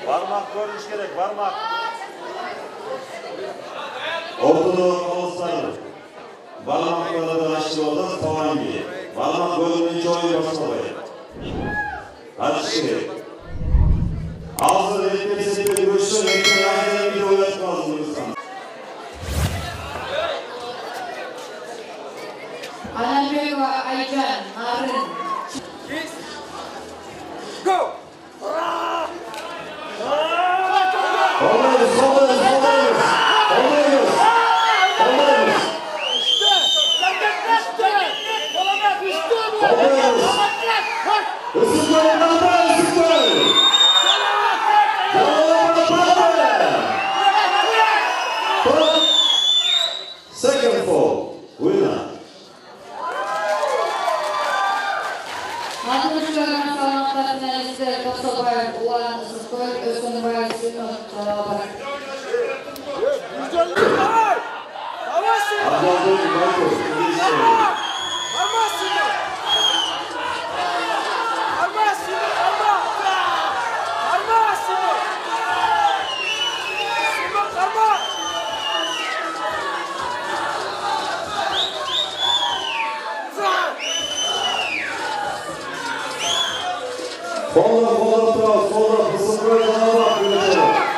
Parmak görünüş gerek, parmak. Ortada olsaydı. Parmaklarla da aşırı olan tavan gibi. Parmak görününce oyun başlamayın. Hadi şimdi. Ağzını etmesi bir görüşün, ekmeği aynı bir oynatmazsınız. Anadolu ve Aycan, Arın. Go! Oynayınız. Second fall, winner. Hatırlıyorum sanatlar finalisti Kosovar, Ulan Sıskol, Özgünbay, Sinot, Bırak. Kolla fısıldıra yana bak yönetiyorum.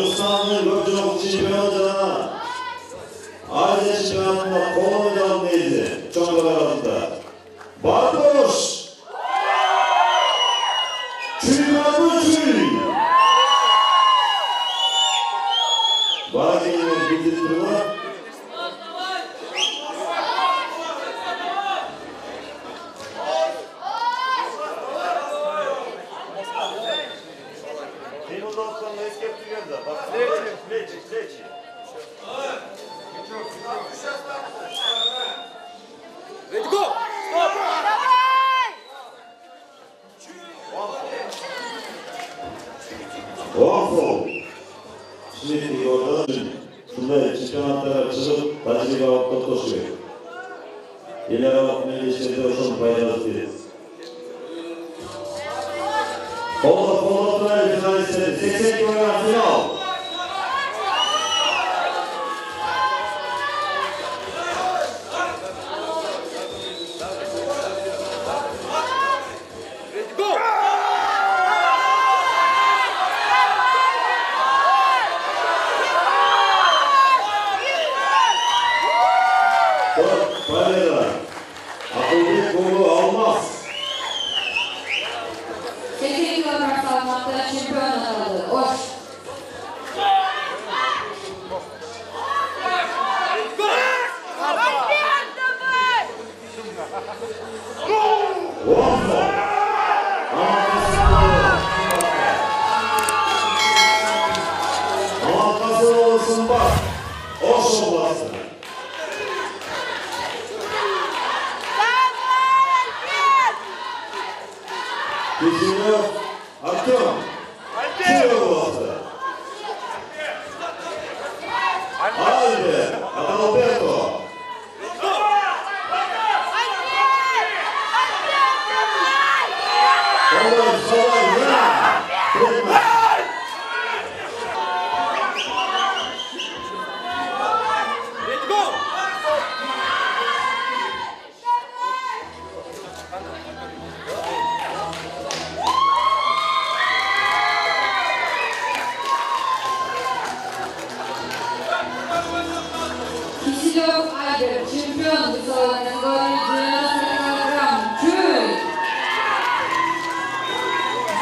Kırgızistan'ın gökçülük çempiyonu Aziya çempiyonunda kolu medalını neydi? Çoğunlar arasında. Barbaros! Çüymanlı çüy! Bana kendine bildirttirme. Ready, go! Stop! Oğuzhan! Şimdi orada şunda çempiyonatlara çıkıp tecrübe alıp topluşuyor. İleri alıp meclisinde olsun faydalı değil. Kolla Tünel finalistleri 80 kilogram final. Ready, go! Faydalar. Akıllı kolu almaz. 8 kilogram salmakta şampiyon adayı. Oş. Oğuzhan! Amakası olsun bak. Oş olasın. Düşünüyor. Atıyorum. Kilo olasın. Haydi. Adalberto. Kolay ya. Bırakma. Ready, go! Kişilok Aydır, şampiyon bu kategori 98 kilogram. Köy.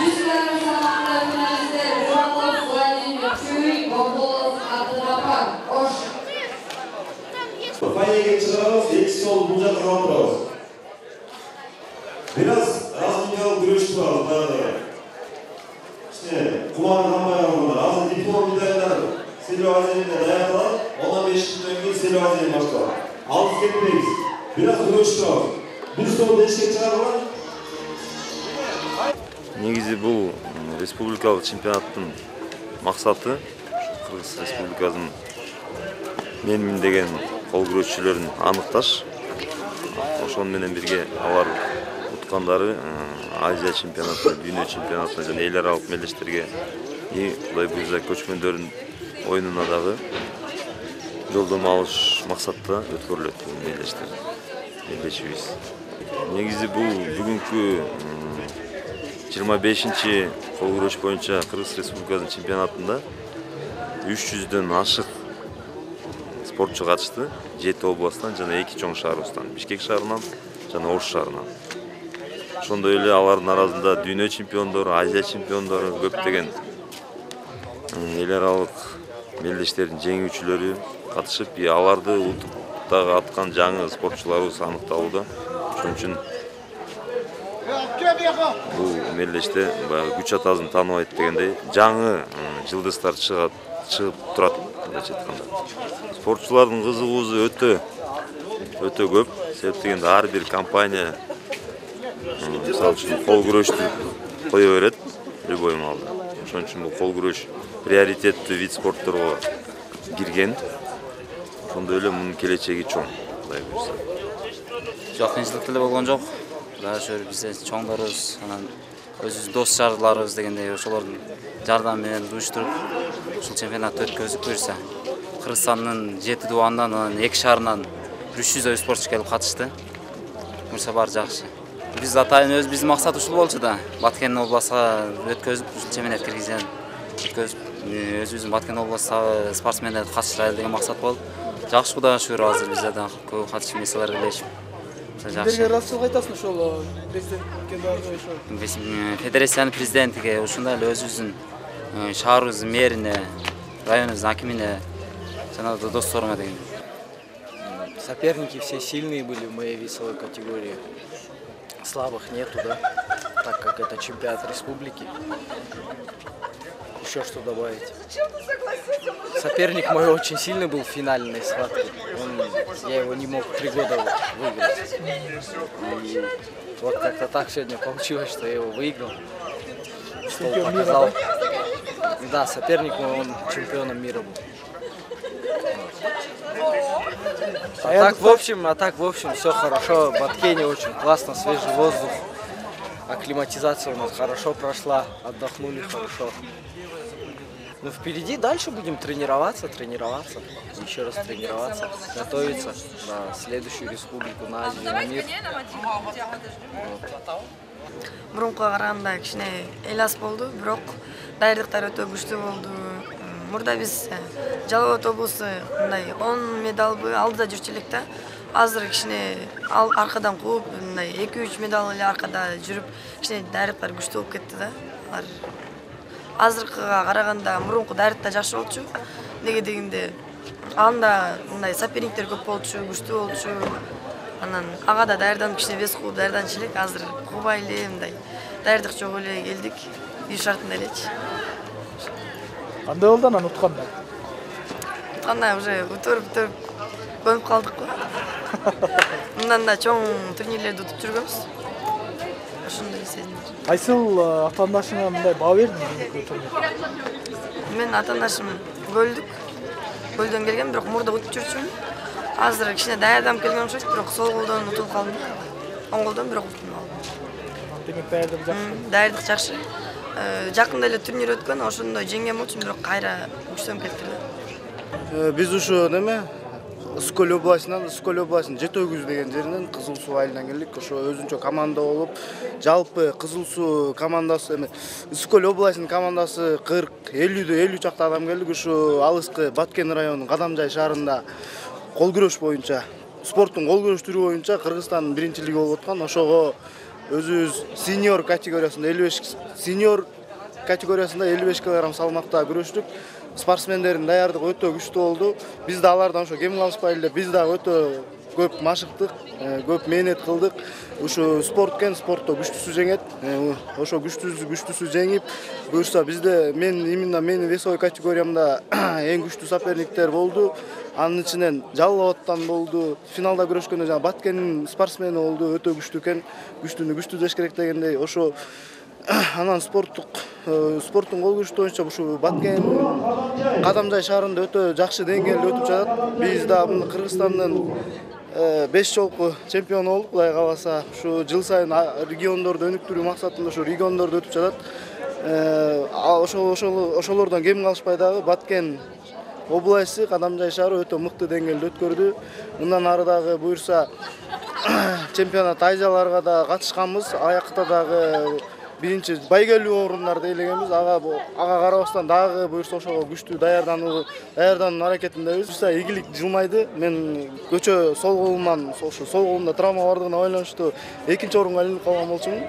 100 kilogram salmakta finalistler Rıbakov Vladimir Köy, Mobolov Abdurrahman. Oş. Kafayı geçiremez, eksi ol bulacak rahat. Biraz razmikalı güreş var. İşte kumardan bayanlar, az diplom liderler, Silva Azeli'ne dayandılar, ona 5 yıl önce Silva Azeli başlar. Aldık etmeyiz. Biraz güreş var. Bir soru değişik çıkarlar. Негизи бул республикалык чемпионаттын максаты Кыргыз Республикасынын менмин деген кол күрөшчүлөрүн аныкташ. Ошону менен бирге алар уткандары Азия чемпионаты, дүйнө чемпионатына жана эл аралык мелдештерге Кудай буйрса көчкөндөрдүн оюнуна дагы жолдомо алыш максатта өткөрүлөт мелдештер. Мелдешибиз. Негизи бул бүгүнкү 25-ci kol güreş boyunca Kırgız Respublikası'nın çempionatında 300'den aşık sportçu katıştı. 7 oblasttan jana 2 çoğun şahrustan, Bişkek şahrынан jana Oş şahrынан. Şonda öyle алардын арасында дүйнө чемпиондору, Азия чемпиондору, көптөгөн эл аралык мелдештердин жеңүүчүлөрү катышып, аларды утуп дагы аткан жаңы спортчуларыбыз аныкталууда. Ошон үчүн бул мелдеште күч атасын тааныбайт дегендей жаңы жылдыздар чыгып турат. Мындайча айтканда спортчулардын кызыгуусу өтө көп. Себеп дегенде ар бир компания мисалы үчүн кол күрөштү кое берет любой маалда. Ошон үчүн бул кол күрөш приоритеттүү вид спортторго кирген. Ошондой эле мунун келечеги чоң. Кудай буйрса. Жок, кыйынчылык деле болгон жок. Ошо бизде чоңдорубуз, анан өзүбүз дос жарларыбыз дегендей ошолордун жардамы менен уюштуруп ушул чемпионатты өткөзүп буйрса. Кыргызстандын 7 дубанынан, анан 2 шаарынан 300 спортчу келип катышты. Буйрса баары жакшы. Биз атайын биздин максат ушул болчу да. Баткен областка өткөзүп ушул чемпионат киргизген өткөзүп, өзүбүздүн Баткен областындагы спортсмендерди катыштырайлы деген максат болуп, жакшы Кудайга шүгүр азыр бизде да көп катышып нерселер келишип. Кимдерге ыраазычылык айтасың ошол президентке дагы ошо? Федерациянын президентиге, ушундай эле өзүбүздүн шаарыбыздын мэрине, районубуздун акимине жана да досторума деген. Соперники все сильные были в моей весовой категории. Слабых нету, да? Так как это чемпионат республики. Еще что добавить? Соперник мой очень сильный был в финальной схватке. Я его не мог 3 года выиграть. И вот как-то так сегодня получилось, что я его выиграл. Стол показал. Да, соперник мой, он чемпионом мира был. А так в общем все хорошо. В Баткене очень классно, свежий воздух. Акклиматизация у нас хорошо прошла, отдохнули хорошо. Ну, впереди дальше будем тренироваться, еще раз тренироваться, готовиться на следующую республику, на Азию, на мир. Мурункуга караганда кичине элас болду, бирок даярдыктар өтө күчтүү болду. Мурда биз Жалал Абад облусу мындай 10 медалбы алды да жүрчү элек да. Азыр кичине аркадан кууп, мындай 2-3 медал эле аркада жүрүп, кичине даярдыктар күчтүү болуп кетти да. Азыркыга караганда мурунку даярдык да жакшы болчу. Неге дегенде анда мындай соперниктер көп болчу, күчтүү болчу. Анан ага да даярданып кичине вес кууп даярданчу элек. Азыр кубай эле мындай даярдык жок эле келдик. Үй шартында элечи. Кандай болду анан утканда? Утканда уже утуруп көнүп калдык го. Мындан да чоң турнирлерди утуп жүргөнбүз. Ошондой сезим. Кайсыл атаандашыңа мындай баа бердиң? Мен атаандашым Көлдөн келген, бирок мурда утуп жүрчүмүн. Азыр кичине даярданып келген окшойт, бирок сол колдон утулуп калдым. Оң колдон бирок утуп калдым. Демек даярдык жакшы. Даярдык жакшы. Жакында эле турнир өткөн, ошондо жеңген болчумун, бирок кайра күчтөнүп кетти. Биз ушу неме Скөл областынан Жети Өгүз деген жеринен Кызыл Суу айылынан келдик. Ошо өзүнчө команда болуп, жалпы Кызыл Суу командасы эме Скөл областынын командасы 40-50 чакта адам келдик. Ушу алыскы Баткен районунун Кадамжай шаарында кол күрөш боюнча, спорттун кол күрөш түрү боюнча Кыргызстандын биринчилиги болуп аткан. Ошого өзүбүз сеньор категориясында 55 кг салмакта күрөштүк. Спортсмендердин даярдыгы өтө күчтүү болду. Биз да алардан ошо кем калышпайлы эле, биз да өтө көп машыктык, көп мээнет кылдык. Ушу спортто күчтүүсү жеңет. Ошо күчтүүсү жеңип, буюрса бизде менин весовой категориямда эң күчтүү соперниктер болду. Анын ичинен Жалал Абадтан болду. Финалда күрөшкөндө жана Баткендин спортсмени болду. Өтө күчтүү экен. Күчтүүнү деш керек дегендей. Ошо анан спорттун кол күрөш боюнча ушу Баткен Кадамжай шаарында өтө жакшы деңгээлде өтүп жатат. Биз да Кыргызстандын 5 жолку чемпиону болуп, Кудай кааласа, ушу жыл сайын региондорду өнүктүрүү максатында ушу региондорду өтүп жатат. Ошолордон кем калышпай дагы Баткен областы Кадамжай шаары өтө мыкты деңгээлде өткөрдү. Мындан ары дагы буюрса чемпионат Азияларга да катышканбыз. Аякта дагы биринчи байгелүү орундарды ээлегенбиз. Ага карабастан дагы буюрса ошого күчтүү даярдануу аракетиндебиз. Буюрса ийгилик жылмайды. Мен көчө сол колумда травма бардыгына байланыштуу экинчи орунга илинип калган болчумун.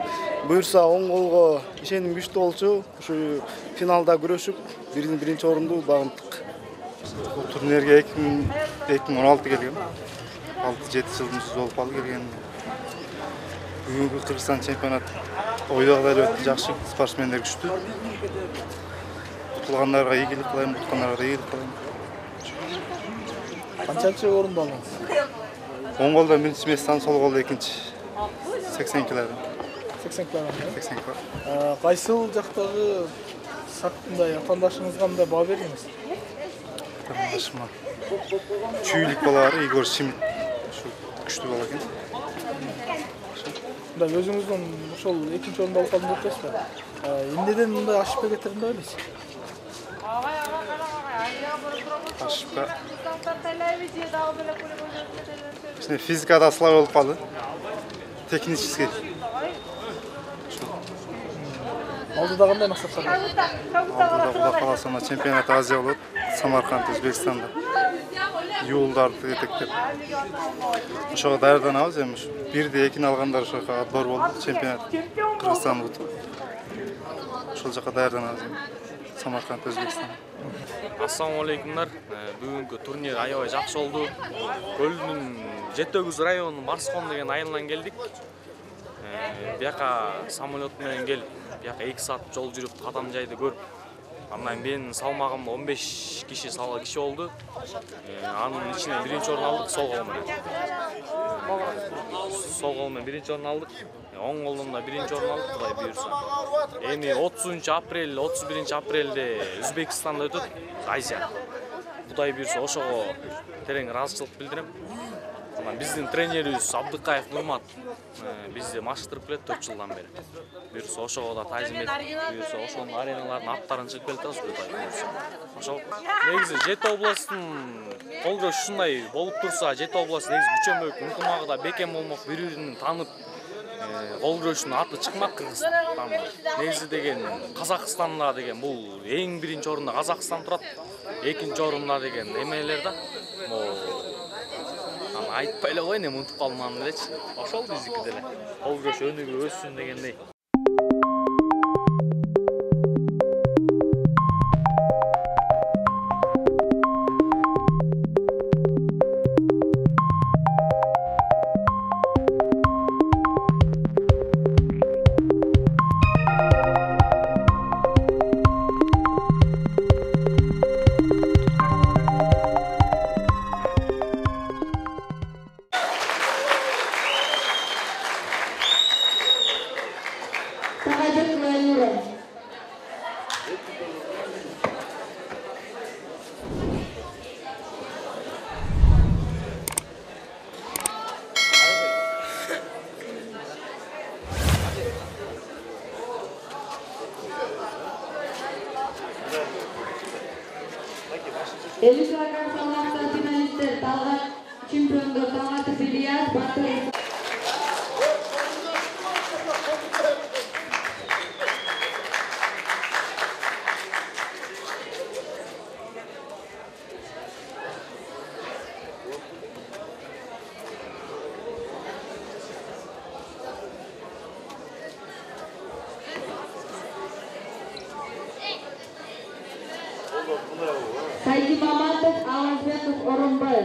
Буюрса оң колго ишеним күчтүү болчу. Ушу финалда күрөшүп биринчи орунду багындык. Бул турнирге 2016 келгем. 6-7 жылымыз болуп калды келген. Бүгүнкү Кыргызстан чемпионат ойдогудай эле өттү, жакшы, спортсмендер күчтүү. Утулгандарга ийгилик кылайм, уткандарга да ийгилик кылайм. Канчанчы орунду алдыңыз? Оң колдон биринчи месттен, сол колдо экинчи. 80 кг. 80 кг. 80 кг. Кайсыл жактагы мындай атаандашыңызга мындай баа бердиңиз? Атаандашыма Чүйлүк бала бар, Игорь Шимит. Ушу күчтүү бала экен. Мындай өзүңүздүн ошол экинчи орунду алып калдым деп жатасызбы? Эмнеден мындай ашып кеттерин деп ойлойсуз? Ашыпка физикада слабый болуп калды. Технический. Алдыда кандай максаттар бар? Алдыда Кула каласында чемпионат Азия болот. Самарканд, Өзбекстанда. Июлдарды этектеп. Ошого даярданабыз эми. 1-де 2-ни алгандар ошого отбор болду. Чемпионат Кыргызстан утуп. Ошол жака даярданабыз эми. Самарканд, Өзбекстан. Assalamu alaikumlar. Бүгүнкү турнир аябай жакшы болду. Көлдүн Жетөгүз районунун Барскон деген айылынан келдик. Бияка самолет менен келип, бияка 2 саат жол жүрүп, кадам жайды көрүп. Андан менин салмагым 15 киши болду. Анын ичинен биринчи орун алдык сол кол менен. Сол кол менен биринчи орун алдык. Оң колдон да биринчи орун алдык, Кудай буйрса. Эми 30-апрель, 31-апрелде Өзбекстанда өтөт Азия. Кудай буйрса ошого терең ыраазычылык билдирем. Биздин тренерибиз Абдыкаев Нурмат бизди маштырып келет 4 жылдан бери. Буйрса ошого да тайзим этип, буйрса ошонун ареналарынын аттарын чыгып келатабыз, Кудай буйрса. Ошол негизи Жети областынын кол күрөш ушундай болуп турса, Жети област негизи күчөмөк, ынтымагы да бекем болмок, бири-бирин таанып кол күрөштүн аты чыкмак Кыргызстан. Негизи деген Казакстанда деген бул эң биринчи орунда Казакстан турат, экинчи орунда деген эмелер да. Айтпай эле коеюн, эми унутуп калмам элечи. Ошол биздики деле. Кол күрөш өнүгүп өссүн дегендей. Elizagrar salakta finalistler Talgat çempiyondur Talgat Biliyaz Batı. Saidi Mamatov, Alazbekov, Orunboy.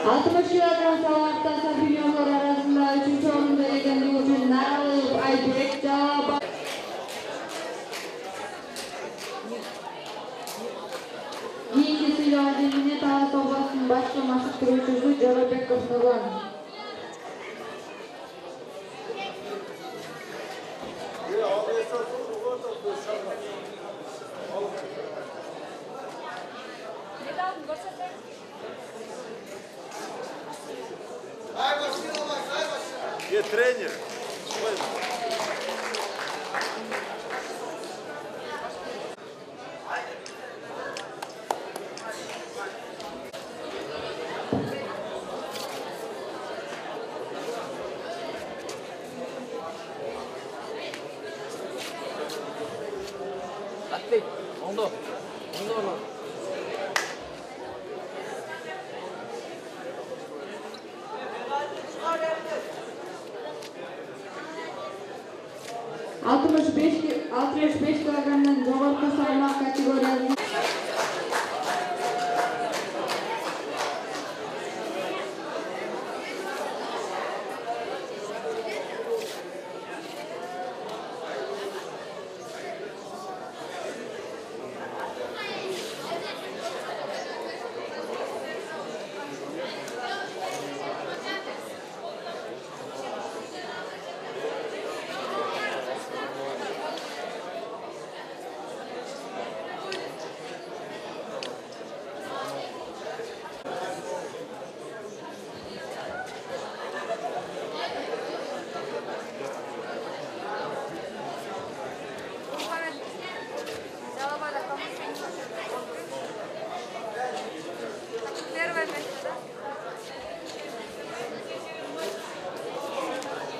Altmış kilogram salakta şampiyonlar arasında 3. orunda egenliği için Naralı Aybek cevabı. Keyingi ödülüne Talat Obası'nın başka maşıktırıcısı Jorobekov Nurlan. Где тренер? Ondo. Ondo. 65 kilogramdan jogorku salmak kategoriyasida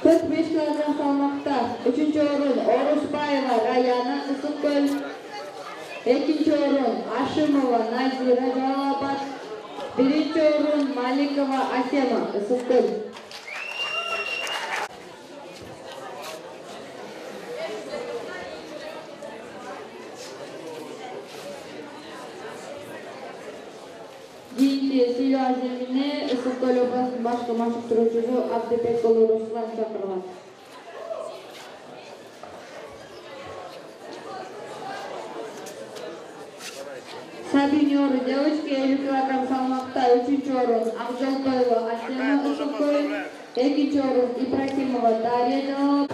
45 kilogram salmakta 3. orun Orusbayeva Rayana Isıkgöl. 2. orun Aşımova Nazira Jalolabad. 1. orun Malikova Asema Isıkgöl. Keyingi siyloo azimini Isıkgöl obasının başqa maşıqtıruvchisi Abdibek ulu Ruslan chaqirgan. Sabinyor Devuşki 50 kilogram salmakta 3. orun Akjolboyeva Asema Isıkgöl. 2. orun Ibrahimova Darya Jalolabad.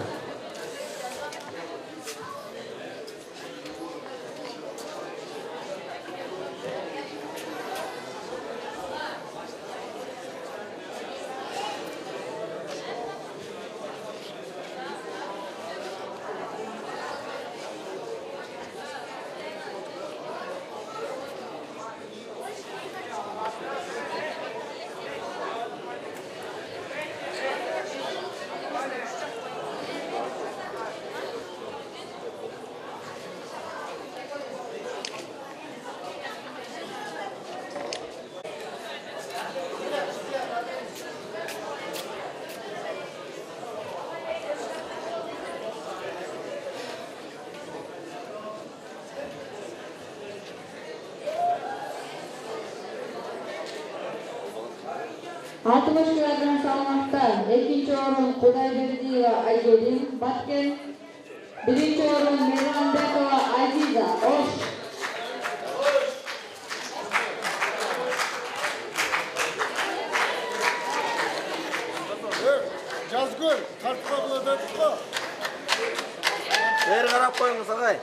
Altmış kilogram salmakta 2. orun Kudayberdiyeva Aygelin Batken. 1. orun Mehranbekova Aziza Oş. Жазгүл, тартқа бұлададық қо. Бері қарап қойыңыз ағай.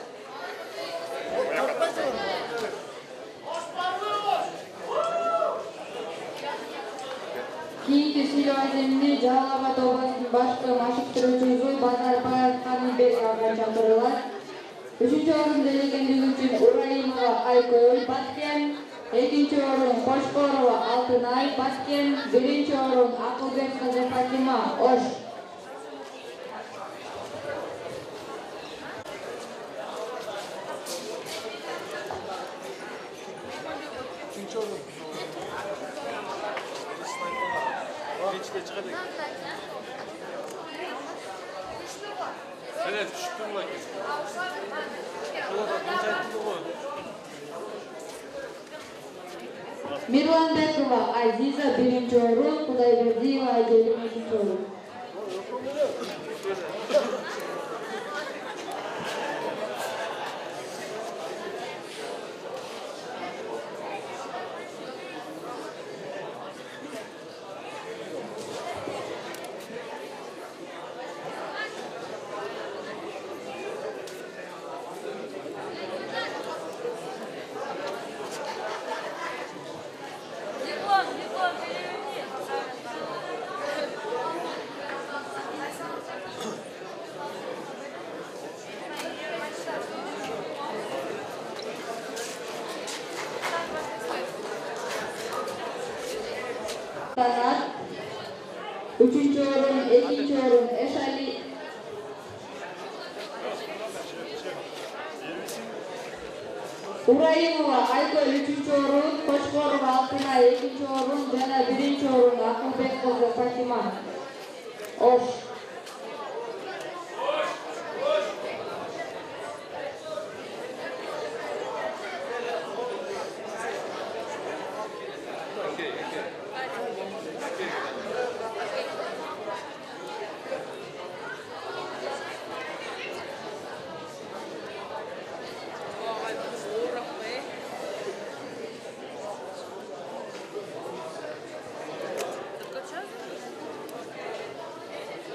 Keyingi siyloo azimini Jalolabad obasının başqa maşıqtıruvchisi Bazarbayev Qanibek ağa chaqirilar. 3. orun delegenligi uchun Uraimova Aykul Batken. 2. orun Qo'shqorova Altınay Batken. 1. orun Aqlbek qizi Fatima Osh. Evet, düştüm bak. Mirlanbekova Aziza 1. orun Kudayberdiyeva Aygelin 2. orun. Tanat 3. orun 2. orun Eşali. Uraimova Aykul 3. orun Qo'shqorova Altınay 2. orun jana 1. orun Aqlbek qizi Fatima Osh.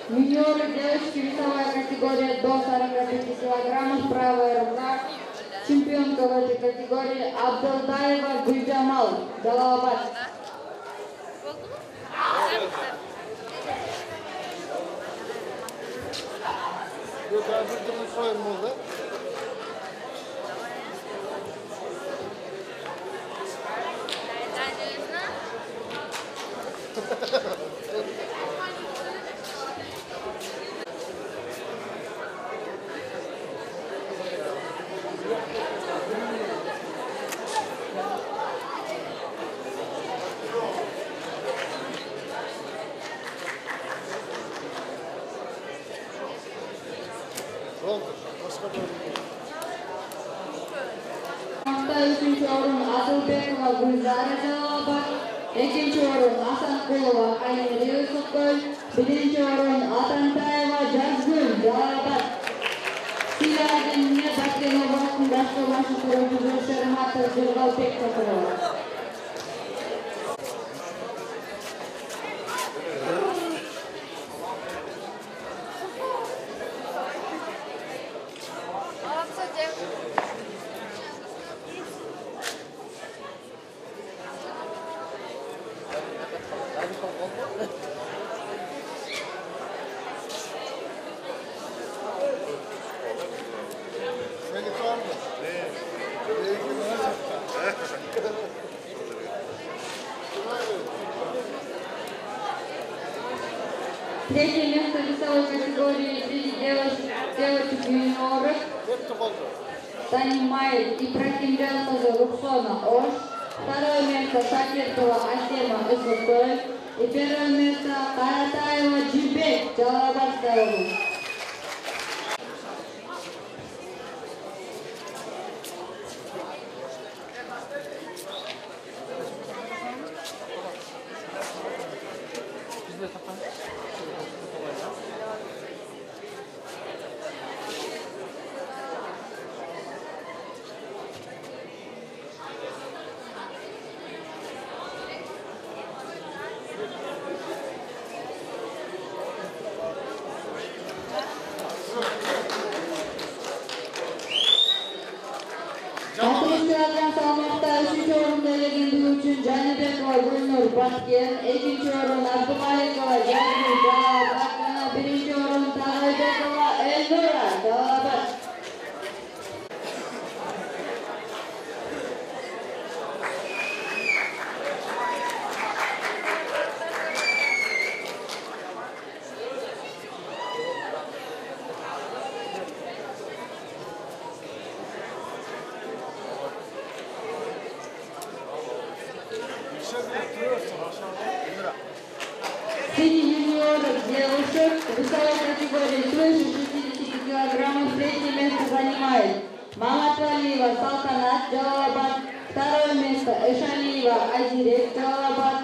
Юниоры девочки весовая категория до 45 килограммов, правая рука. Чемпионка в этой категории Абдылдаева Гульджамал, Jalolabad. Üçüncü orun Asılbekova Gülzara Jalalabat, ikinci orun Asankulova Aynur Yusufgül, birinci orun Atantayeva Jazgül Jalalabat. Silagenine Batken Obas'ın başka başlıkları Cüzüşleri Hatır Cırgal Pek Takırılar. Третье место весовой категории среди девочек-юниоров занимает Ибрахимжанова Руксона Ош. Второе место Шакиртова Асема Исуколь. И первое место Каратаева Джибек Джалабадская область. Katılışlardan salmakta 3. orunda elegende üçün Canibekova Gülnur Batken, 2. orun Abdumalikova Jazgül Jalalabat, 1. orun Tağaybekova Elnura Jalalabat. Среди юниоров девушек весовой категории свыше 60 килограммов третье место занимает Маматвалиева Салтанат Джалалабад, второе место Эшалиева Азирет Джалалабад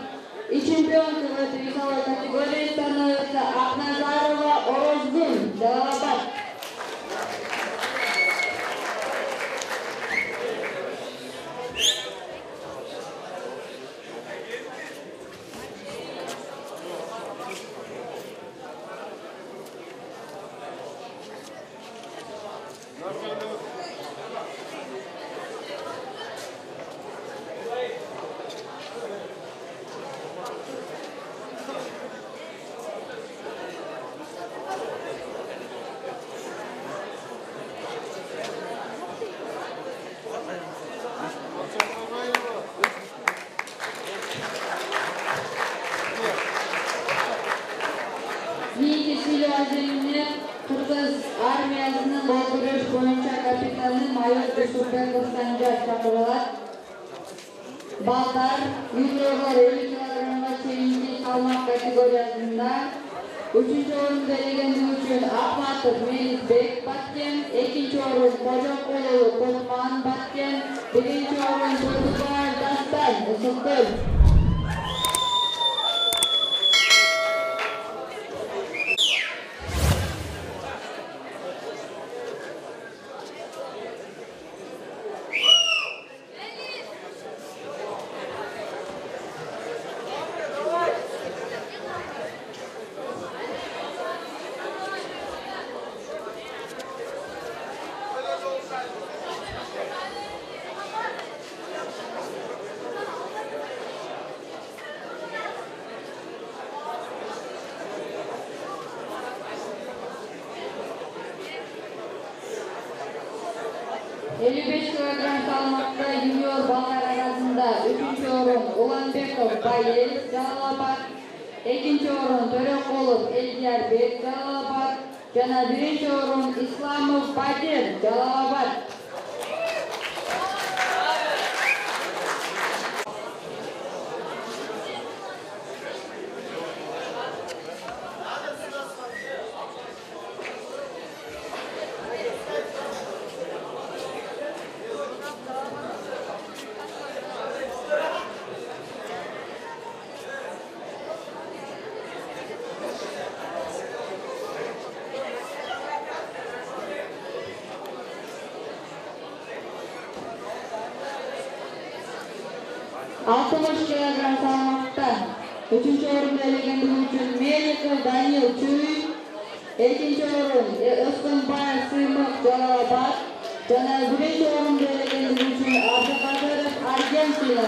и чемпионкой в этой весовой категории становится Акназарова Орозгун Джалалабад. Kırgız armiyasının dolduruş boyunca kapitanı Mayor Yusufbekov Sancar çakırılar. Baltar, juniorlar 50 kilogramga çeyincil salmak kategorisinde 3. orunda elegende üçün Ahmatov Melisbek Batken, 2. orun Kocakoğlu Kosman Batken, 1. orun Turdubar Dastan Isıkır. ...55 kilogram salmakta junior ballar arasında 3. orun Ulanbekov Bayel Jalalabat, 2. orun Törekolov Eldiyarbek Jalalabat, jana 1. orun Islamov Badir Jalalabat. 60 kilogram salmakta 3. orunda elegendigi uchun Melikov Daniel Chuy, 2. o'rin O'stonbayev Siymoq Jalolobod jana 1. o'rinda elegendigi uchun Abduqodirov Argentina.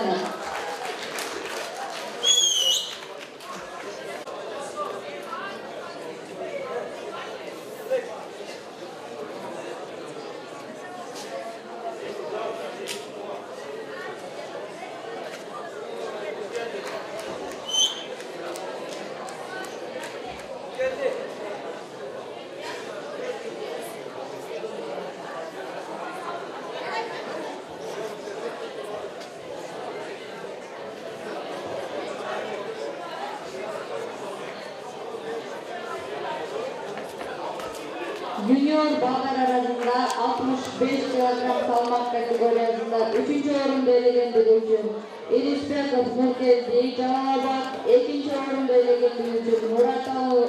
Junior ballar arasında 65 kilogram salmak kategoriyasında 3. orunda elegendigi uchun Irispekov Nurkezdi Jalolobod, 2. orunda elegendigi uchun Muratoğlu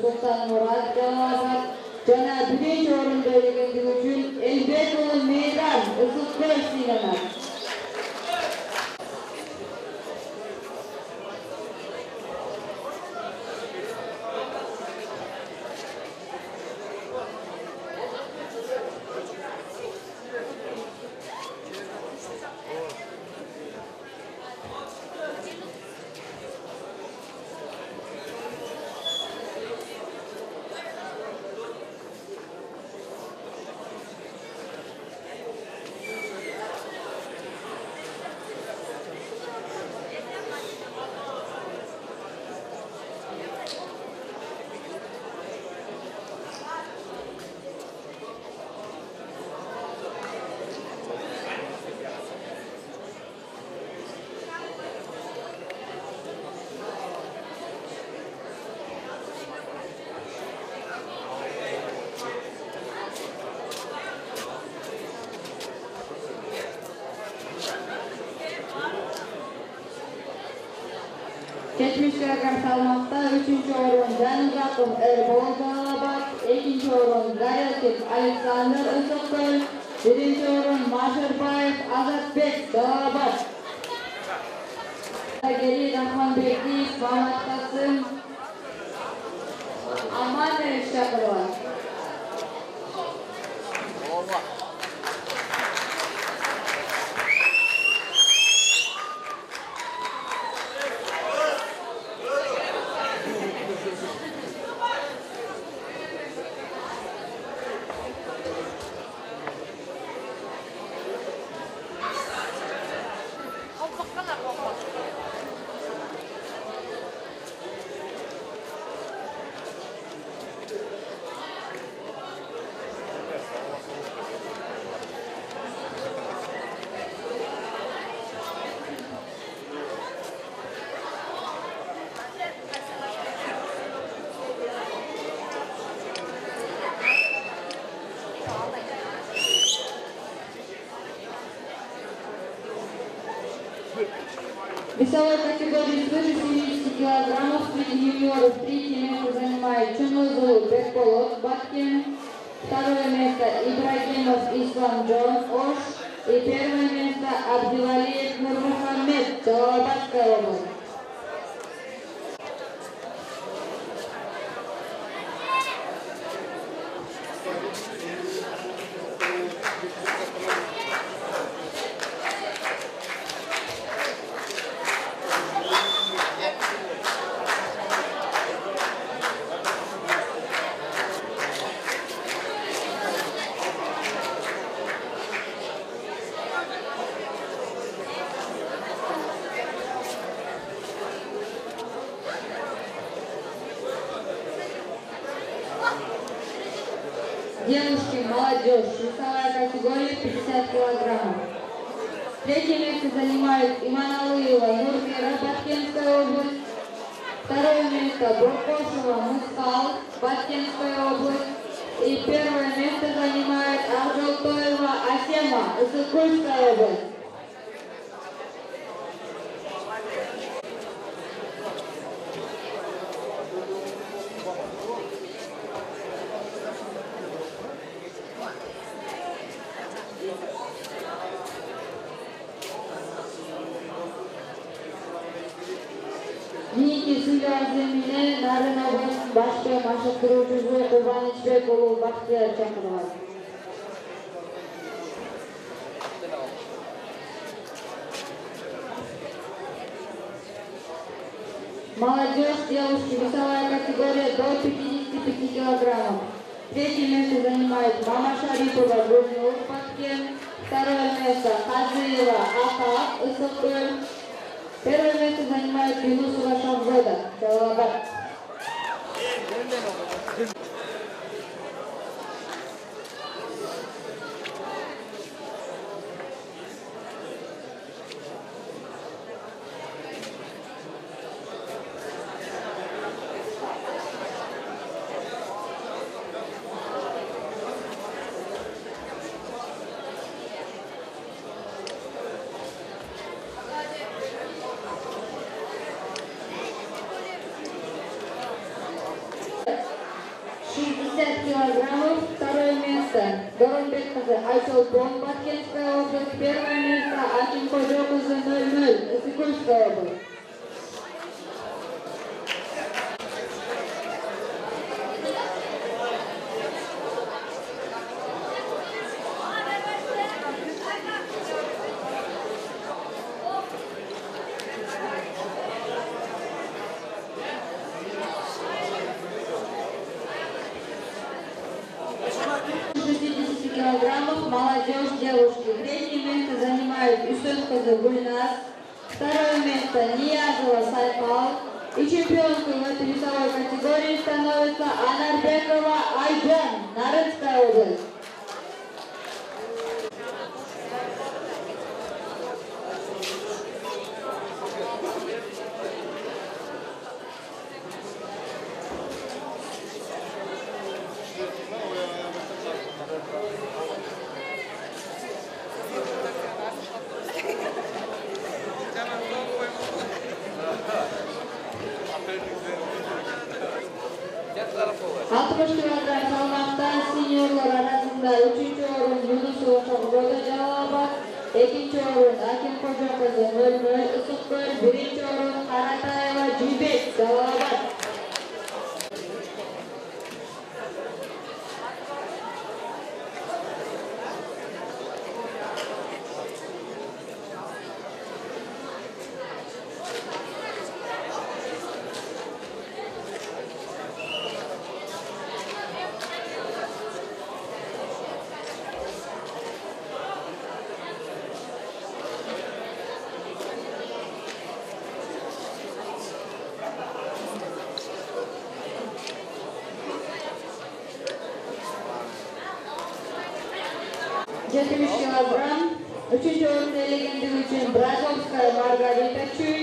Sultan Murat Jalolobod jana 1. orunda elegendigi uchun Elbekulu Meydan Issiqko'y Siylanat. Geçmiş kilogram salmakta 3. orun Canuzakov Erbol Jalolobod, 2. orun Garyatov Aleksandr Issiqko'y, 1. orun Masharbayev Azatbek Jalolobod. Geri Rahmanbekov Muhammad Qasim Amanovich chaqiriladi. Весовой категории свыше 70 килограммов среди юниоров 3 место занимает Чунузулу Бекболот Баткин, 2 место Ибрагимов Ислам Джон Ош и 1 место Абдилалиев Нурмухаммед Jalolobodская область. Девушки, молодежь, весовая категория 50 килограммов. 3 место занимает Иманалыева Нурмира, Баткенская область. 2 место Буркошева Мускал, Баткенская область. И 1 место занимает Аржолтоева Асема, Иссык-Кульская область. Кийинки сүйлөө земине Нарын областынын башкы машыктыруучусу Кубанычбек уулу Бактияр чакырылат. Молодежь девушки весовая категория до 55 килограммов. Третье место занимает Мама Шарипова Гульнур Паткен. Второе место Хазыева Аха Исыкгөл. Первое место занимает Юнусова Шамзода Жалалабад. Килограммов. Второе место Доронбек кызы Айсол Баткенская область. Первое место Акимхожо кызы 00 Исыкульская область. Килограммов молодежь девушки. Третье место занимает Усенкоза Гульнас. Второе место Ниязова Сайпал. И чемпионкой в этой весовой категории становится Анарбекова Айжан, Нарынская область. Seniorlar arasında 3. orun Yunusova Şamzoda Jalalabat, 2. orun Akimxojo kızı Mölmöl Isıkgöl, 1. orun Karatayeva Cibek Jalalabat. Килограмм. 3. орун ээлегендиги үчүн Бразовская Маргарита Чуй,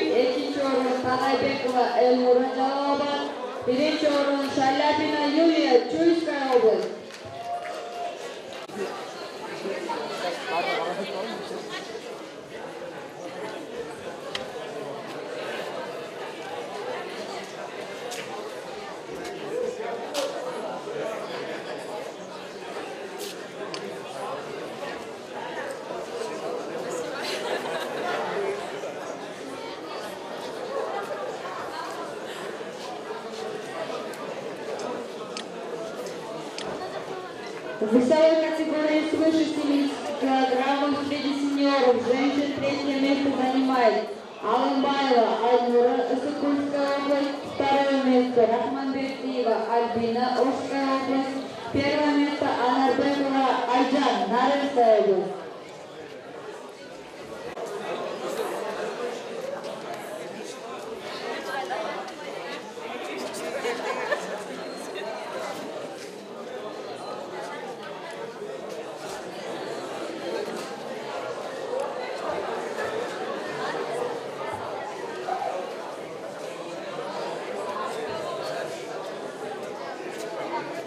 2. орун Канайбекова Элмура Жалалабад, 1. орун Шаляпина Юлия Чуйская область. В весовой категории свыше 70 килограммов среди сеньоров женщин третье место занимает Алымбаева Альмура, Исыкульская область. Второе место Рахманбердиева Альбина, Ошская область. Первое место Анарбекова Айжан, Нарынская область.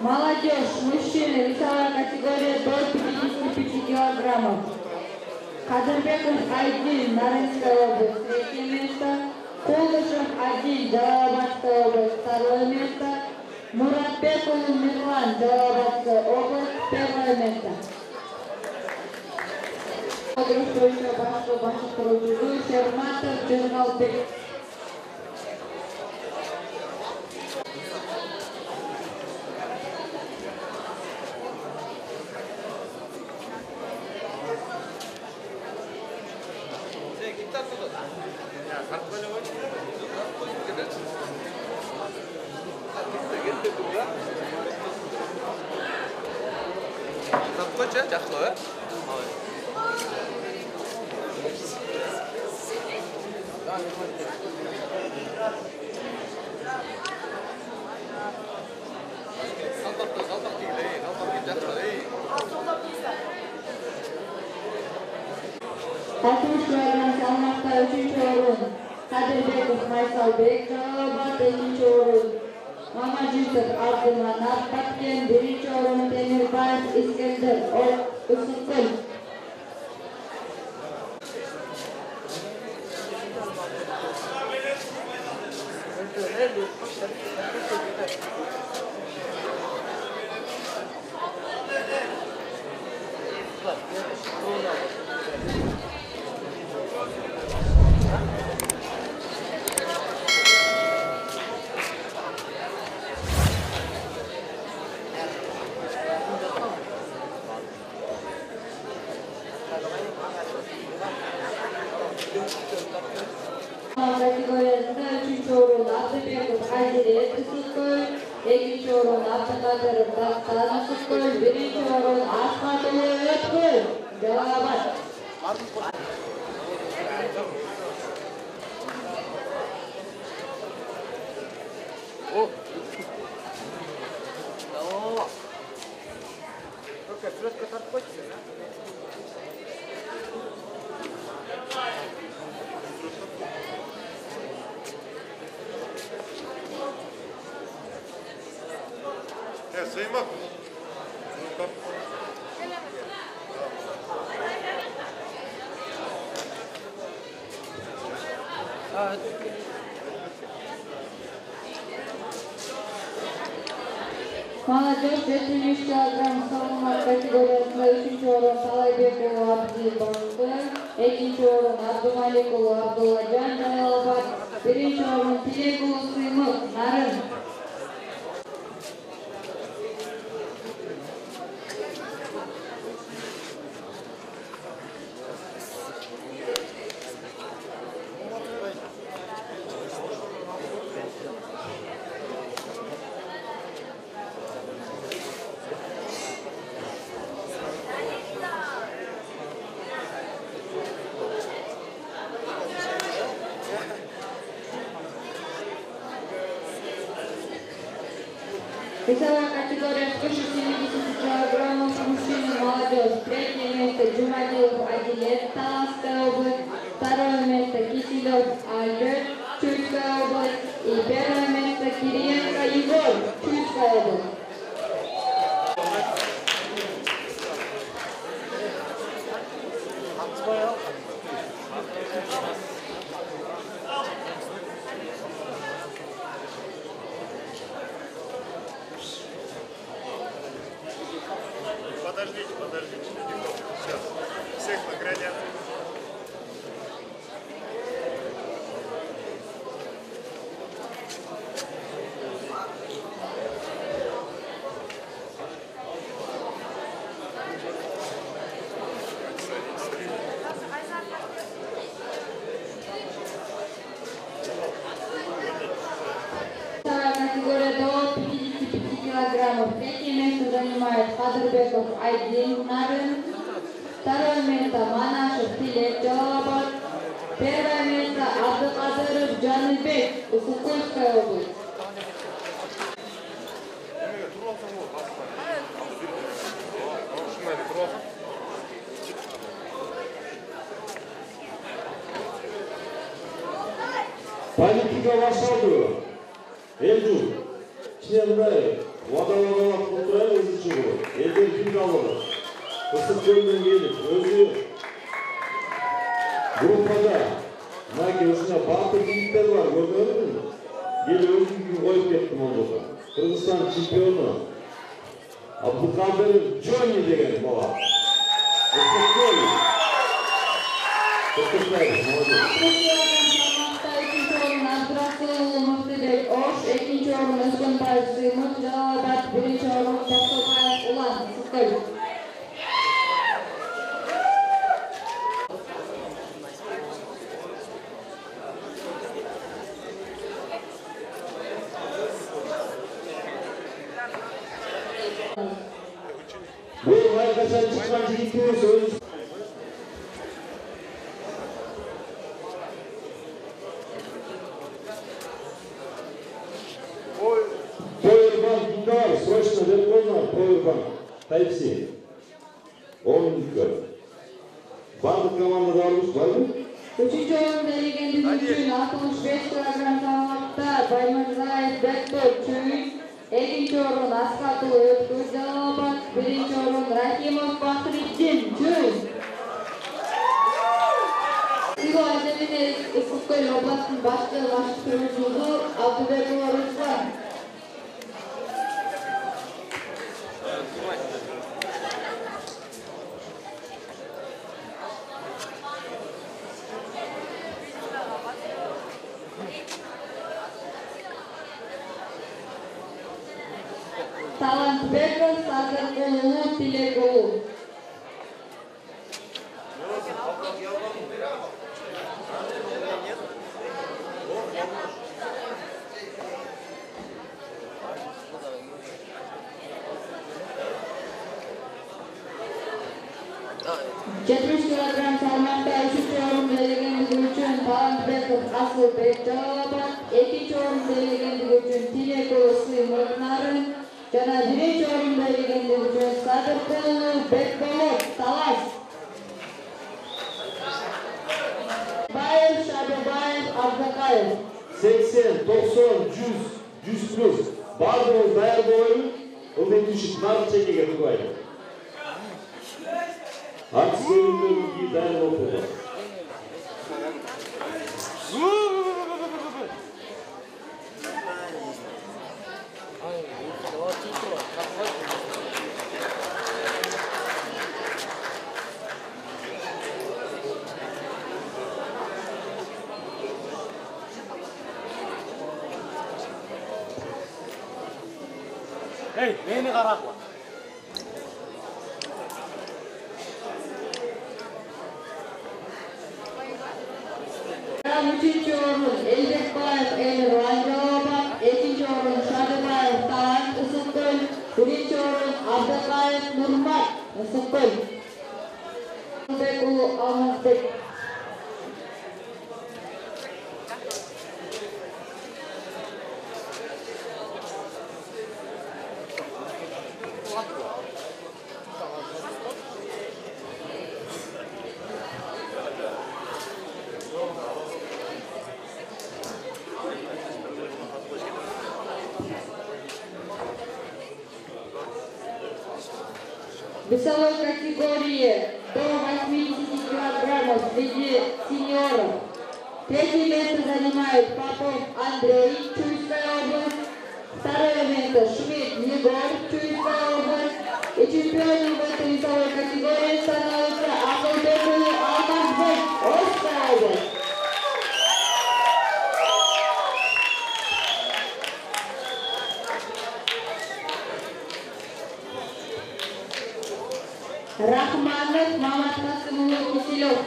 Молодежь, мужчины, весовая категория до 55 килограммов. Кадырбеков Айдин, Нарынская область, третье место. Кулдышев Адиль, Жалалабадская область, второе место. Муратбеков Мирлан, Жалалабадская область, первое место. Подруштующая башка Шерматов Джергалбек. Tapqancha yaxshilab, ha? Katılışlardan salmakta 3. orun Kadirbekov Maysalbek, Calabat 2. orun Mamajitov Abdulmanap Batken, 1. orun Demirbayev İskender Isıtkul. Kategorisinde 3. orun Abdülbekov Aziret Isıtkul, 2. orun Abdülkadir Dastan Isıtkul, 1. orun Asfatulu Ötkul. Calabat. Sıymak. Manager 73 kilogram savunma kategorisinde 3. orun Talaybekov Abdi Bastı, 2. orun Abdumalikov Abdullacan Calabat, 1. orun Tilekulu Sıymık Narın. Весовая категория 160 килограммов мужчины молодежь. 3 место Джумадилов Адилет, Таласская область. 2 место Киселев Альберт, Чуйская область. И 1 место Кириенко Егор, Чуйская область. Подождите. Сейчас. Всех наградят. Категория до 55 килограммов. 3 место занимает Кадырбеков Айдин Нарын. 2 место Манашев Тилек Джалабад. 1 место Абдыкадыров Жанылбек, Ысыкульская область. Политика başladı. Elcun, Çin'de vadalarına kontrol edici bu. Elden kim kalmadı? Isık gölden gelip özü gruppada Naki osuna batı birlikler var, gördün mü? Gel özgün koyup yaptım onu. Kırgızistan çempionu Abdülkadir Johnny degen baba. Isık göl. Teşekkürler, молодец. Abdurasıllı Muhtibek Oş, 2. orun Özgünbayev Sıymık, Calabat, 1. orun Tostobayev Ulan, Sıtkıl. çıkan jigitimiz öz. Powerbank Индавар, срочно Ветлозна, Powerbank, Type-C. 10 minutlar. Bardıq komandada almış var mı? Üçüncü oyunda ligendimiz için 65 kilogram salmakta Baymırzaev Bektor Çöyün, 50. orun Askatılı Ötkür Calabat, 1. orun Rahimov Bahriddin Çöyün. Sigo Acemini Ufukköy Oblast'ın başlığı başlığı Abdülbekul Ruslan. Talant Bekos, Sadır Kulu, Tilek Kulu. Çetmiş kilogram salmakta 3. yorum delegenlik için Talant Bekos, Asıl Bekçalabat, 2. yorum delegenlik için Tilek Kulu, Sıyımırnarın, Jana 1. orunda ligendigi uchun Sadir Qulunov Bekbolot Talas. Bayev Shabebayev Abdaqayev 80, 90, 100, 100 plus. Bardığımız dayar boyun, o da düşük, narı çekege tıklayın. Haksız bölümlerinin dayar okudu. Hey, beni karakla. Üçüncü orun Elbekbayev Emir Vanjalabat, 2. orun Shabebayev Talant Isıkgöl, 1. orun Abdaqayev Nurmat Isıkgöl. Bekulu Almazbek. Весовой категории до 80 килограммов среди сеньоров. 3 место занимает Попов Андрей, Чуйская область. 2 место Шмидт Егор, Чуйская область. И чемпионом в этой весовой категории становится Акылбекул Алмазбек, Ошская область. Рахманов Мамат Касымұлы Киселев.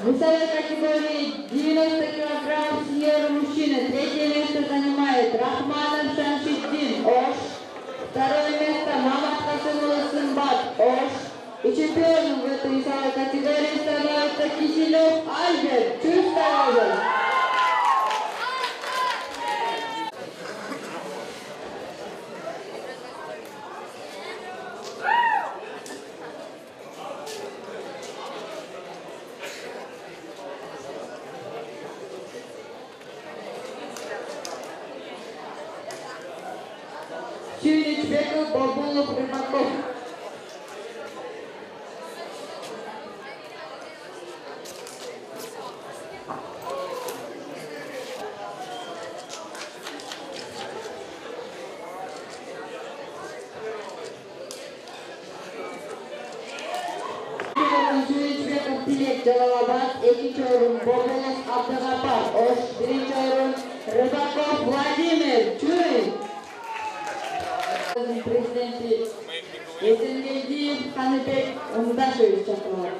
Весовой категории 90 килограмм сеньор мужчина. 3 место занимает Рахманов Шамшиддин, Ош. 2 место Мамат Касымұлы Сымбат, Ош. И чемпионом в этой весовой категории становится Киселев Альберт, Чуйская область. Чуйнич Беков, Бабулов, Рыбаков. Tilek Jalalabat, 2. orun Bobolov Abdugapar, Osh, 1. orun Rыбаков Vladimir, Чуй. Президенти Есенгелдиев Қаныбек Оңдашевич шақырылады.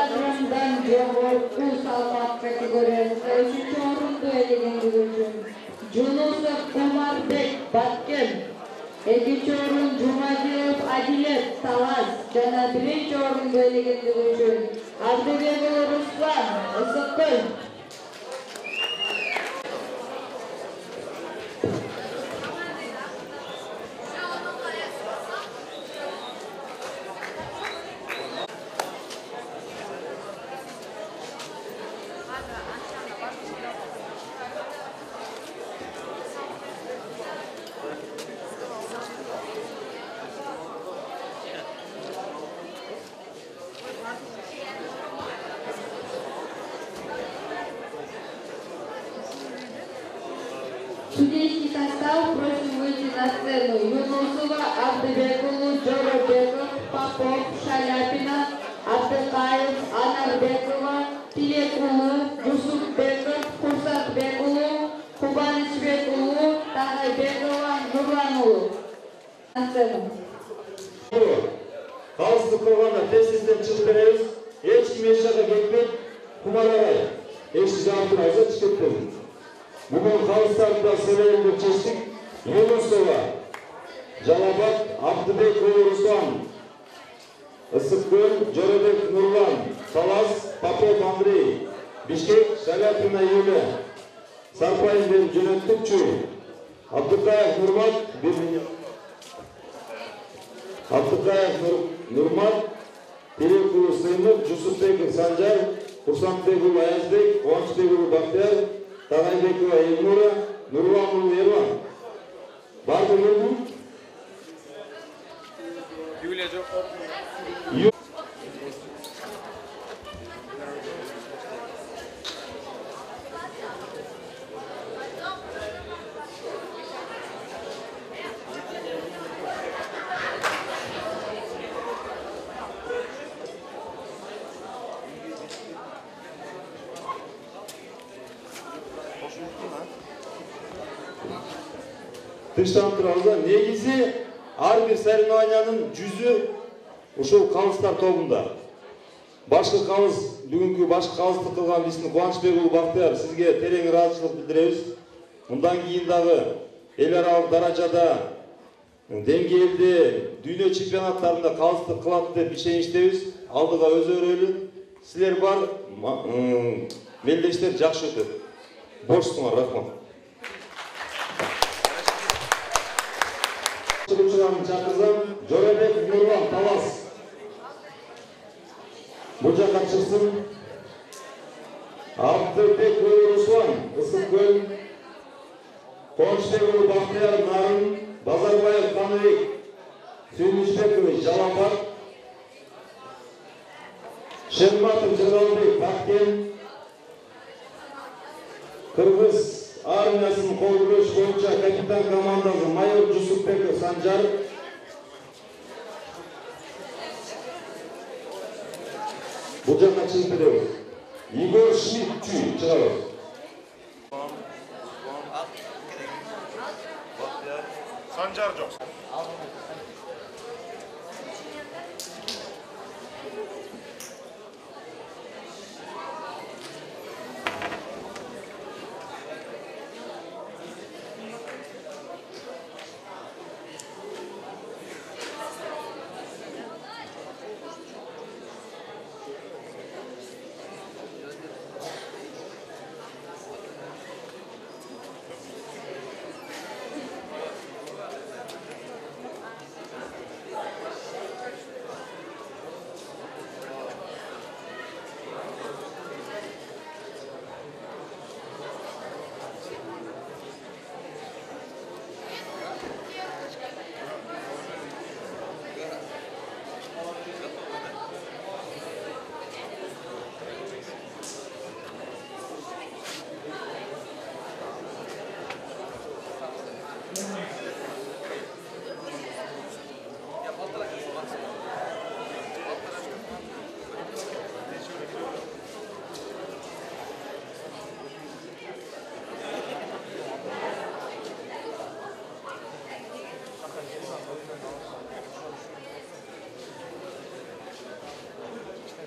kilogramdan жогорку салмак категориясында 3-чү орунду ээлегендиги үчүн Жунусов Умарбек Баткен, 2-чү орун Жумадилов Адилет Талас жана 1-чү орунду ээлегендиги үчүн Абдыбеков Руслан Ысыккөл. Судейский состав просим выйти на сцену. Юнусова, Абдыбекулу, Жоробеков, Попов, Шаляпина, Абдыкаев, Анарбекова, Тилекулу, Жусупбеков, Курсатбекулу, Кубанычбекулу, Тагайбекова, Нурланулу. На сцену. Калысты кылганда тез-тезден чыгып беребиз. Эч ким эч жакка кетпейт. Кумарабай. Эшти жаптын айза чыгып кетпейт. Бүгін қалыстарды сөйлейін деп шештік. Юнусова, Жалабат, Абдыбеков Руслан, Ысыккөл, Жоробек Нурлан, Талас, Попов Андрей, Бишкек, Шаляпина Юля, Сарпайын беріп жөнөттүкчү, Абдыкаев Нурмат, Абдыкаев Нурмат, Телекулу Сыймык, Жусупбеков Санжар, Курсантбеков Аязбек, Кубанычбеков Бактияр, Тагайбекова Эльнура, Нурланова Ерлан. Барды келді? Юлия жоқ. Тыштан турабыз, негизи ар бир соревнованиянын жүзү ушул калыстар тобунда. Башкы калыс, бүгүнкү башкы калысты кылган биздин Кубанычбек уулу Бактыяр сизге терең ыраазычылык билдиребиз. Мындан кийин дагы эл аралык даражада деңгээлде дүйнө чемпионаттарында калысты кылат деп ишеничтебиз. Алдыга өзү өрөлү. Силер бар, мелдештер жакшы өтөт. Бошсуңар, рахмат. Чыгымчыларын чакырсам, Жоробек Нурлан Талас. Бул жакка чыксын. Абдыбеков Руслан Ысыккөл, Кубанычбеков Бактыяр Нарын, Базарбаев Каныбек, Сүйүнүчбеков Жалапат, Шерматов Жалалбек Баткен, Кыргыз армиясынын кол күрөш боюнча капитан командасы майор Жусупбеков Санжар, бул жакка чыгып беребиз. Игорь Шмидт чыгарабыз. Санжар жоқ.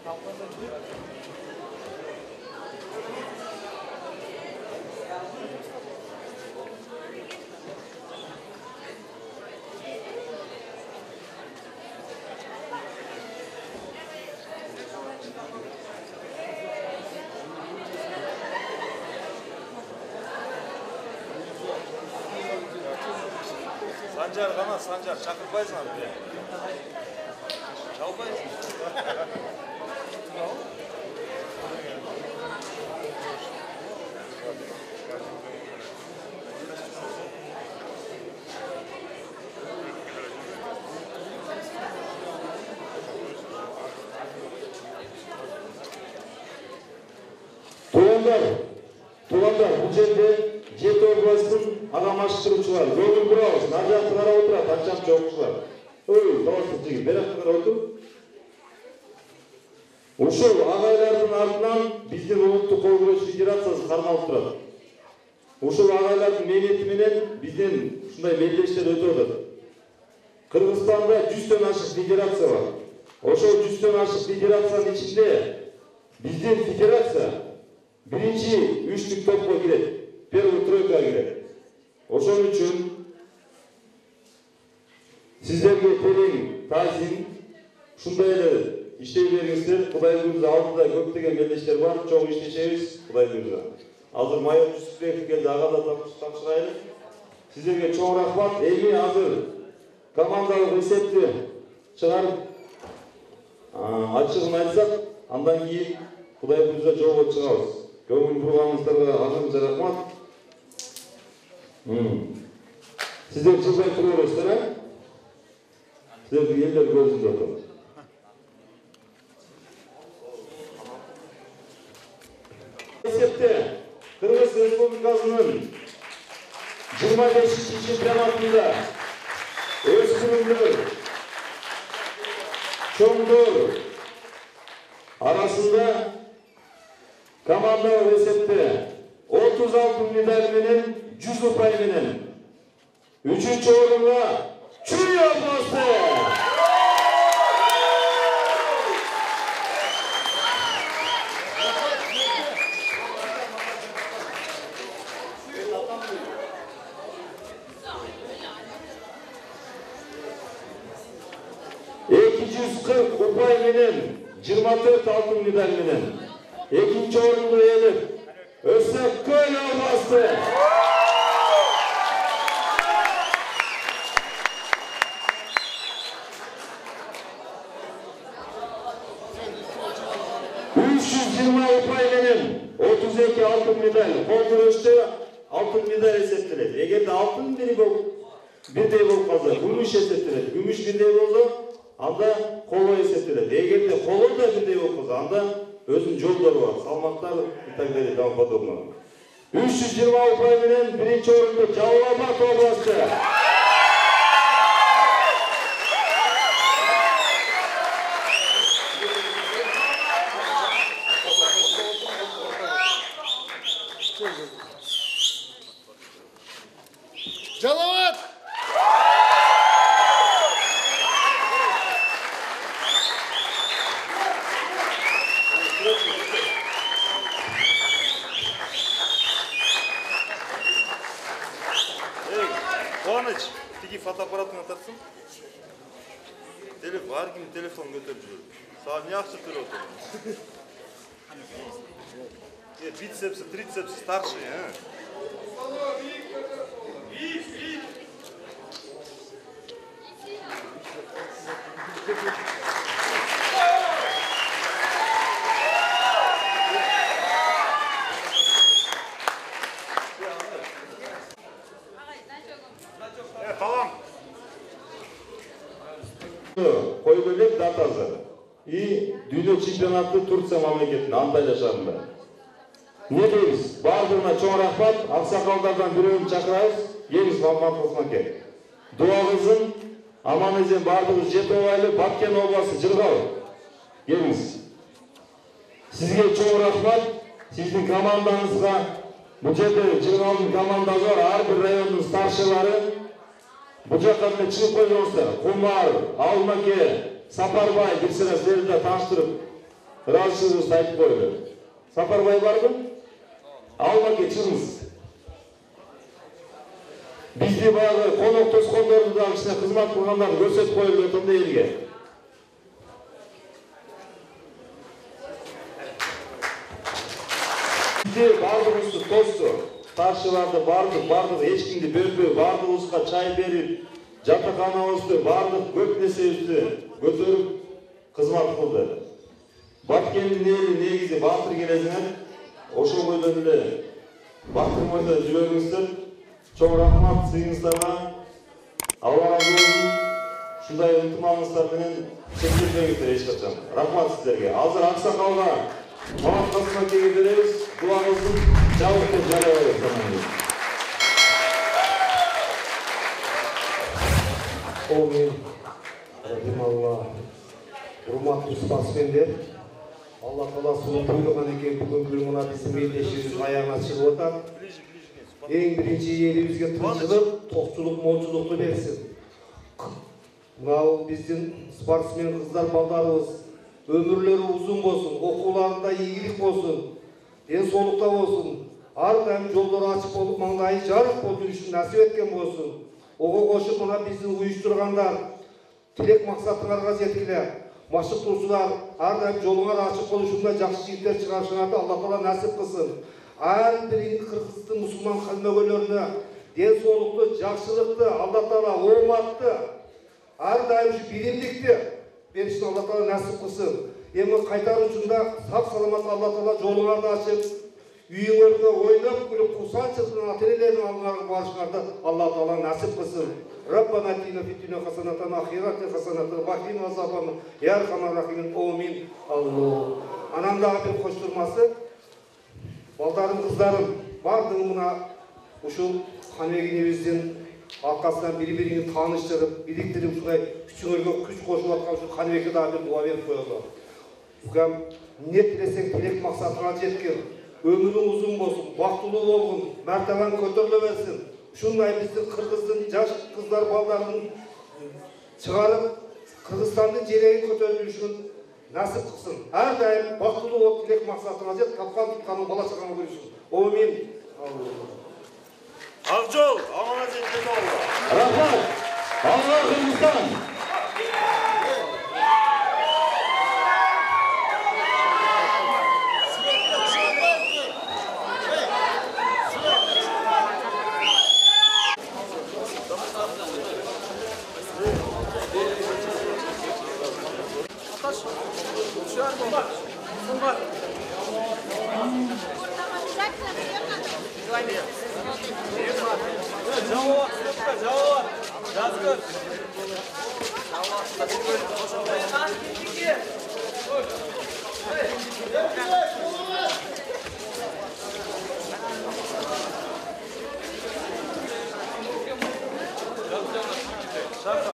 Sancar kana Sancar çakırbaysan diye. Çalbaysan. Tuğanlar bu жерде жеті областың ағамашықтырушылар жолын бұрауыз нар жақты қарап отырады қаншам жоқшылар ой таластық жігіт бер жақты қарап отыр ушул ағайлардың артынан биздин улуттук кол күрөш федерациясы кармалып турат ушул ағайлардың мээнети менен биздин ушундай мелдештер өтүп атат Кыргызстанда 100төн ашык федерация бар ошол 100төн ашык федерациянын ичинде биздин федерация биринчи үчтүк топко кирет первый тройкага кирет ошон үчүн сиздерге терең таазим ушундай эле иштей бериңиздер кудай буюрса алдыда көптөгөн мелдештер бар чоң иштешебиз кудай буюрса азыр майор Жүсүпбеков келди ага да тапшырайлы сиздерге чоң рахмат эми азыр командалык эсепти чыгарып ачыгын айтсак андан кийин кудай буюрса жолго чыгабыз көңүл бурганыңыздарга азырынча рахмат сиздер жылдай тура бересиздер а сиздердин элдер көзүндө отурат эсепте Кыргыз Республикасынын 25-ші чемпионатында өспүрүмдөр чоңдор арасында командалык эсепте 36 медаль менен 100 упай менен 3-чү орунга Чүй областы. Упай менен 24 алтын медаль менен экинчи орунду ээлеп Өсөккөл областы. Упай менен 32 алтын медаль, кол күрөштө алтын медаль эсептелет. Эгерде алтын бирдей болуп калса, күмүш эсептелет. Күмүш бирдей болсо, анда коло эсептелет. Эгерде коло да бирдей болуп калса, анда өзүнүн жолдору бар, салмактар и так далее, тому подобное. 320 упай менен биринчи орунду Жалал Абад областы. Жалават! Қуаныч, тиги фотоаппаратыңа тартсын. Бар ким телефон көтөрүп жүр. Саған не акча төлөп отур? Бицепсы, трицепсы старшие, Койбөлек датасы и дүйнө чемпионаты Турция мамлекетинде Анталия шаарында. Не дейбиз? Бардыгына чоң рахмат, аксакалдардан бирөөнү чакырабыз, келиңиз Мамат Османке. Дуабызын аман-эсен бардыгыбыз жетип алайлы, Баткен областы жыргабы. Келиңиз. Сизге чоң рахмат, сиздин командаңызга, бул жерде жыргалдын командасы бар, ар бир райондун старшылары бұл жаққа шығып қойыңыздар. Құмар, Алмаке, Сапарбай, бір сірі сіздерді таныштырып ыраазычылыгыбызды айтып коелу. Сапарбай барбы? Алма чыгыңыз. Бизди баягы конок тоскондорду дагы кичине кызмат кылгандарды көрсөтүп коелу өтөм да элге. Бизди бардыгыбызды тосту, старшыларды бардык эч кимди бөлбөй, бардыгыбызга чай берип, жатаканабызды, бардык көп нерсебизди көтөрүп кызмат кылды. Баткендин эли негизи баатыр келесиңер, ошол бойдон эле баатыр бойдон жүрөңүздөр. Чоң рахмат сыйыңыздарга. Алла разы болсун. Ушундай ынтымагыңыздар менен чектелбеңиздер эч качан. Рахмат сиздерге. Азыр аксакалга Мамат Касымовге беребиз. Дуаңыздын жабыктуу жарыялайбыз. Амин. Рахималла. Урматтуу спортсмендер, Алла Тааласынын буйруган экен бүгүнкү мына биздин белдешибиз аягына чыгып атат. Эң биринчи элибизге тынччылык, токчулук, молчулукту берсин. Мына биздин спортсмен кыздар балдарыбыз өмүрлөрү узун болсун, окууларында ийгилик болсун, ден соолукта болсун, ар дайым жолдору ачык болуп, маңдайы жарык болуп жүрүшүн насип эткен болсун. Ого кошуп мына биздин уюштургандар тилек максатыңарга жеткиле. Машыктоочулар ар дайым жолуңар ачык болушунда жакшы жигиттер чыгарышыңарды Алла Таала насип кылсын. Ар бир кыргыздын мусулман калмөгөөлөрүнө ден соолукту, жакшылыкты, Алла Таала ооматты, ар дайым билимдикти беришин Алла Таала насип кылсын. Эми кайтаруучунда сак саламат Алла Таала жолуңарды ачып, үйүңөргө ойноп күлүп кусанчылыктын ата-энелердин алдыңарга барышыңарды Алла Таала насип кылсын. Rabbana atina fid dunya hasanatan wa fil akhirati hasanatan wa qina azaban ya arhamar rahimin. Amin. Allah. Анандагы бир коштурмасы балдарым, кыздарым, бардыгы мына ушул Канегинибиздин аркасынан бири-бирин тааныштырып, бириктирип, ушундай күчүңөргө күч кошуп аткан ушул Канебекке дагы бир дуа берип коелу. Укам, эмне тилесең тилек максатыңа жеткин, өмүрүң узун болсун, бактылуу болгун, мартабаң көтөрүлө берсин. Ушундай биздин кыргыздын жаш кыздар балдарын чыгарып, Кыргызстандын желегин көтөрүп жүрүшүн насип кылсын. Ар дайым бактылуу болуп тилек максатыңа жет, тапкан тутканың бала чагаңа көрүшсүн. Амин. Акжол, амана жеткен Алла. Рахмат. Алла Кыргызстан. Hey!